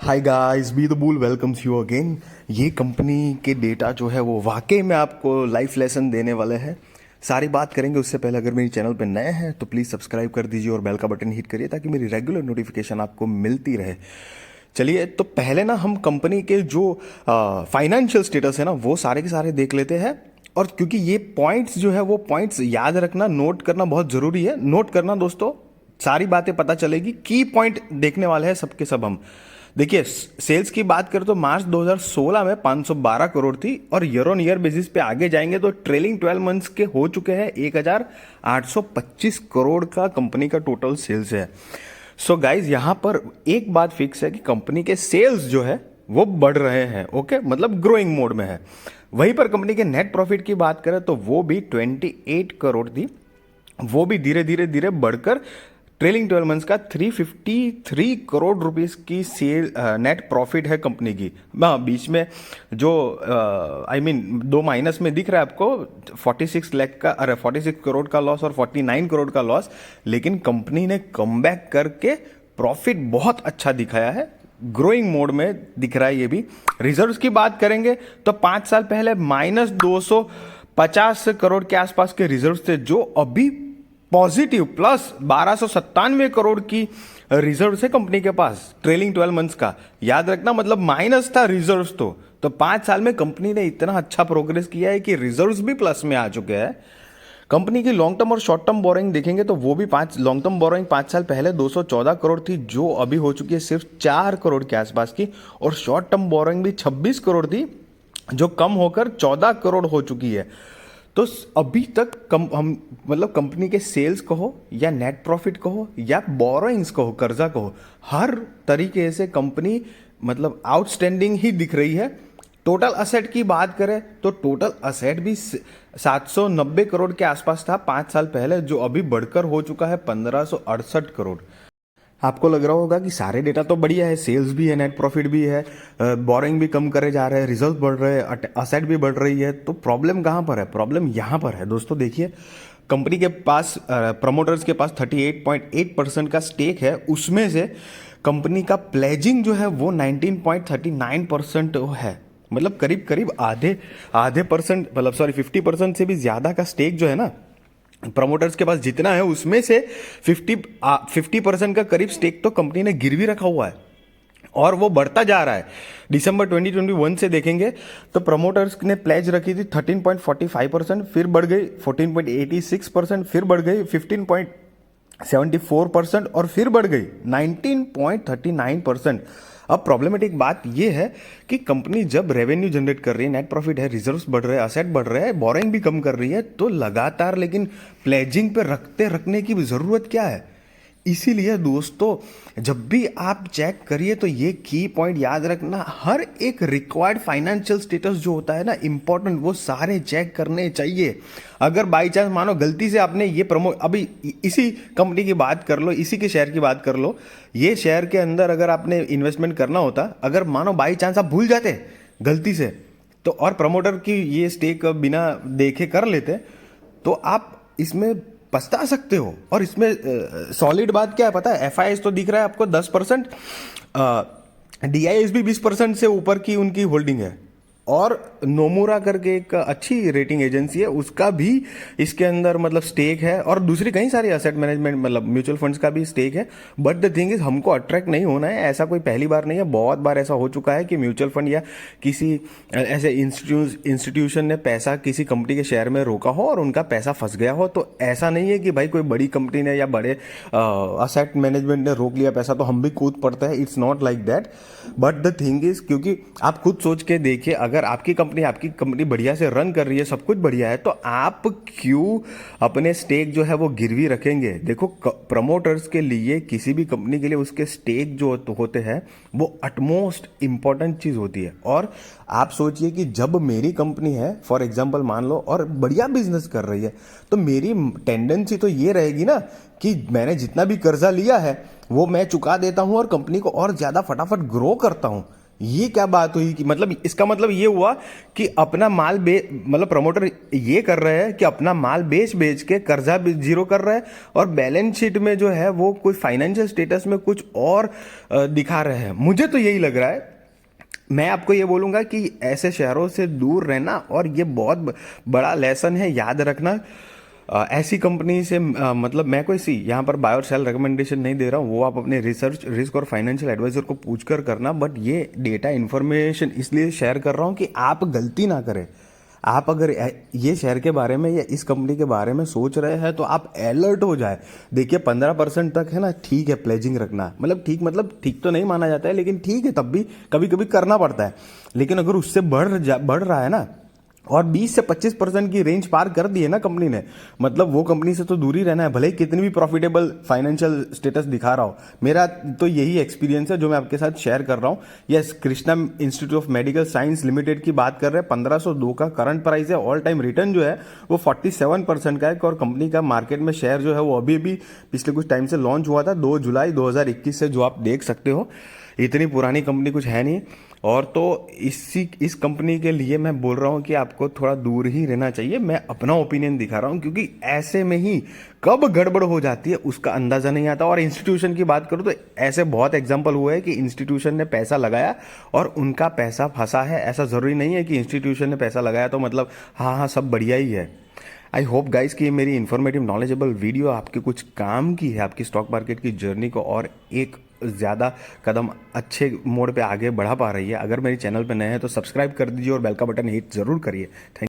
Hi guys, be the bull welcomes you again. ये company के data जो है वो वाकई में आपको लाइफ लेसन देने वाले हैं। सारी बात करेंगे उससे पहले अगर मेरी चैनल पे नए हैं तो प्लीज़ सब्सक्राइब कर दीजिए और बेल का बटन हिट करिए ताकि मेरी रेगुलर नोटिफिकेशन आपको मिलती रहे। चलिए, तो पहले ना हम कंपनी के जो फाइनेंशियल स्टेटस है ना वो सारे के सारे देख लेते हैं। और क्योंकि ये पॉइंट्स जो है वो पॉइंट्स याद रखना, नोट करना बहुत ज़रूरी है। नोट करना दोस्तों, सारी बातें पता चलेगी। की पॉइंट देखने वाले हैं सबके सब हम। देखिए, सेल्स की बात करें तो मार्च 2016 में 512 करोड़ थी और ईयर ऑन ईयर बेसिस पे आगे जाएंगे तो ट्रेलिंग 12 मंथ्स के हो चुके हैं 1825 करोड़ का कंपनी का टोटल सेल्स है। सो गाइज, यहां पर एक बात फिक्स है कि कंपनी के सेल्स जो है वो बढ़ रहे हैं। ओके, मतलब ग्रोइंग मोड में है। वहीं पर कंपनी के नेट प्रॉफिट की बात करें तो वो भी 28 करोड़ थी। वो भी धीरे धीरे धीरे बढ़कर ट्रेलिंग 12 मंथ्स का 353 करोड़ रुपीस की सेल नेट प्रॉफिट है कंपनी की। बीच में जो दो माइनस में दिख रहा है आपको 46 लाख का, अरे 46 करोड़ का लॉस और 49 करोड़ का लॉस, लेकिन कंपनी ने कमबैक करके प्रॉफिट बहुत अच्छा दिखाया है। ग्रोइंग मोड में दिख रहा है ये भी। रिजर्व्स की बात करेंगे तो 5 साल पहले -250 करोड़ के आसपास के रिजर्व्स थे, जो अभी पॉजिटिव प्लस 1297 करोड़ की रिजर्व है कंपनी के पास ट्रेलिंग 12 मंथ्स का। याद रखना, मतलब माइनस था रिजर्व्स तो 5 साल में कंपनी ने इतना अच्छा प्रोग्रेस किया है कि रिजर्व्स भी प्लस में आ चुके हैं। कंपनी की लॉन्ग टर्म और शॉर्ट टर्म बोरोइंग देखेंगे तो वो भी लॉन्ग टर्म बोरोइंग 5 साल पहले 214 करोड़ थी, जो अभी हो चुकी है सिर्फ 4 करोड़ के आसपास की। और शॉर्ट टर्म बोरोइंग भी 26 करोड़ थी, जो कम होकर 14 करोड़ हो चुकी है। तो अभी तक हम मतलब कंपनी के सेल्स कहो या नेट प्रॉफिट कहो या बोरोइंग्स कहो, कर्जा कहो, हर तरीके से कंपनी मतलब आउटस्टैंडिंग ही दिख रही है। टोटल असेट की बात करें तो टोटल असेट भी 790 करोड़ के आसपास था 5 साल पहले, जो अभी बढ़कर हो चुका है 1568 करोड़। आपको लग रहा होगा कि सारे डेटा तो बढ़िया है, सेल्स भी है, नेट प्रॉफिट भी है, बोरिंग भी कम करे जा रहे हैं, रिजल्ट बढ़ रहे हैं, असेट भी बढ़ रही है, तो प्रॉब्लम कहाँ पर है? प्रॉब्लम यहाँ पर है दोस्तों। देखिए, कंपनी के पास प्रमोटर्स के पास 38.8% का स्टेक है। उसमें से कंपनी का प्लेजिंग जो है वो 19.39% है। मतलब करीब करीब आधे परसेंट, मतलब सॉरी 50% से भी ज़्यादा का स्टेक जो है ना प्रमोटर्स के पास जितना है, उसमें से 50% का करीब स्टेक तो कंपनी ने गिरवी रखा हुआ है और वो बढ़ता जा रहा है। दिसंबर 2021 से देखेंगे तो प्रमोटर्स ने प्लेज रखी थी 13.45%, फिर बढ़ गई 14.86%, फिर बढ़ गई 15.74% और फिर बढ़ गई 19.39%। अब प्रॉब्लमेटिक बात यह है कि कंपनी जब रेवेन्यू जनरेट कर रही है, नेट प्रॉफिट है, रिजर्व्स बढ़ रहे हैं, असेट बढ़ रहे हैं, बोरिंग भी कम कर रही है, तो लगातार लेकिन प्लेजिंग पे रखने की जरूरत क्या है? इसीलिए दोस्तों, जब भी आप चेक करिए तो ये की पॉइंट याद रखना, हर एक रिक्वायर्ड फाइनेंशियल स्टेटस जो होता है ना इंपॉर्टेंट, वो सारे चेक करने चाहिए। अगर बाई चांस मानो गलती से आपने ये अभी इसी कंपनी की बात कर लो, इसी के शेयर की बात कर लो, ये शेयर के अंदर अगर आपने इन्वेस्टमेंट करना होता, अगर मानो बाई चांस आप भूल जाते गलती से, तो और प्रमोटर की ये स्टेक बिना देखे कर लेते, तो आप इसमें पछता सकते हो। और इसमें सॉलिड बात क्या है पता है? एफआईएस तो दिख रहा है आपको 10%, डीआईएस भी 20% से ऊपर की उनकी होल्डिंग है, और नोमुरा करके एक अच्छी रेटिंग एजेंसी है, उसका भी इसके अंदर मतलब स्टेक है, और दूसरी कई सारी एसेट मैनेजमेंट मतलब म्यूचुअल फंड्स का भी स्टेक है। बट द थिंग इज, हमको अट्रैक्ट नहीं होना है। ऐसा कोई पहली बार नहीं है, बहुत बार ऐसा हो चुका है कि म्यूचुअल फंड या किसी ऐसे इंस्टीट्यूशन ने पैसा किसी कंपनी के शेयर में रोका हो और उनका पैसा फंस गया हो। तो ऐसा नहीं है कि भाई कोई बड़ी कंपनी ने या बड़े असेट मैनेजमेंट ने रोक लिया पैसा तो हम भी कूद पड़ते हैं। It's not like that. But the thing is, क्योंकि आप खुद सोच के देखिए, अगर आपकी कंपनी बढ़िया से रन कर रही है, सब कुछ बढ़िया है, तो आप क्यों अपने स्टेक जो है वो गिरवी रखेंगे? देखो, प्रमोटर्स के लिए, किसी भी कंपनी के लिए उसके स्टेक जो होते हैं वो अटमोस्ट इंपॉर्टेंट चीज होती है। और आप सोचिए कि जब मेरी कंपनी है फॉर एग्जांपल मान लो, और बढ़िया बिजनेस कर रही है, तो मेरी टेंडेंसी तो ये रहेगी ना कि मैंने जितना भी कर्जा लिया है वो मैं चुका देता हूं और कंपनी को और ज्यादा फटाफट ग्रो करता हूं। ये क्या बात हुई कि मतलब इसका मतलब ये हुआ कि अपना माल मतलब प्रमोटर ये कर रहे हैं कि अपना माल बेच बेच के कर्जा भी जीरो कर रहे हैं और बैलेंस शीट में जो है वो कोई फाइनेंशियल स्टेटस में कुछ और दिखा रहे हैं। मुझे तो यही लग रहा है। मैं आपको ये बोलूंगा कि ऐसे शहरों से दूर रहना, और ये बहुत बड़ा लेसन है, याद रखना। ऐसी कंपनी से मतलब मैं कोई सी यहाँ पर बाय और सेल रिकमेंडेशन नहीं दे रहा हूँ, वो आप अपने रिसर्च रिस्क और फाइनेंशियल एडवाइजर को पूछ कर करना। बट ये डेटा इन्फॉर्मेशन इसलिए शेयर कर रहा हूँ कि आप गलती ना करें। आप अगर ये शेयर के बारे में या इस कंपनी के बारे में सोच रहे हैं तो आप अलर्ट हो जाए। देखिए 15% तक है ना, ठीक है प्लेजिंग रखना, मतलब ठीक तो नहीं माना जाता है, लेकिन ठीक है, तब भी कभी कभी करना पड़ता है। लेकिन अगर उससे बढ़ रहा है ना, और 20 से 25% की रेंज पार कर दी है ना कंपनी ने, मतलब वो कंपनी से तो दूर ही रहना है, भले ही कितनी भी प्रॉफिटेबल फाइनेंशियल स्टेटस दिखा रहा हो। मेरा तो यही एक्सपीरियंस है जो मैं आपके साथ शेयर कर रहा हूँ। Yes, Krishna institute of medical science limited की बात कर रहे हैं, 1502 का करंट प्राइस है। ऑल टाइम रिटर्न जो है वो 47% का है, और कंपनी का मार्केट में शेयर जो है वो अभी भी पिछले कुछ टाइम से लॉन्च हुआ था 2 जुलाई 2021 से, जो आप देख सकते हो। इतनी पुरानी कंपनी कुछ है नहीं। और तो इस कंपनी के लिए मैं बोल रहा हूँ कि आपको थोड़ा दूर ही रहना चाहिए। मैं अपना ओपिनियन दिखा रहा हूँ, क्योंकि ऐसे में ही कब गड़बड़ हो जाती है उसका अंदाजा नहीं आता। और इंस्टीट्यूशन की बात करूँ तो ऐसे बहुत एग्जांपल हुए हैं कि इंस्टीट्यूशन ने पैसा लगाया और उनका पैसा फंसा है। ऐसा जरूरी नहीं है कि इंस्टीट्यूशन ने पैसा लगाया तो मतलब हाँ हाँ सब बढ़िया ही है। आई होप गाइस कि ये मेरी इन्फॉर्मेटिव नॉलेजेबल वीडियो आपके कुछ काम की है, आपकी स्टॉक मार्केट की जर्नी को और एक ज़्यादा कदम अच्छे मोड़ पे आगे बढ़ा पा रही है। अगर मेरे चैनल पे नए हैं तो सब्सक्राइब कर दीजिए और बेल का बटन हिट ज़रूर करिए। थैंक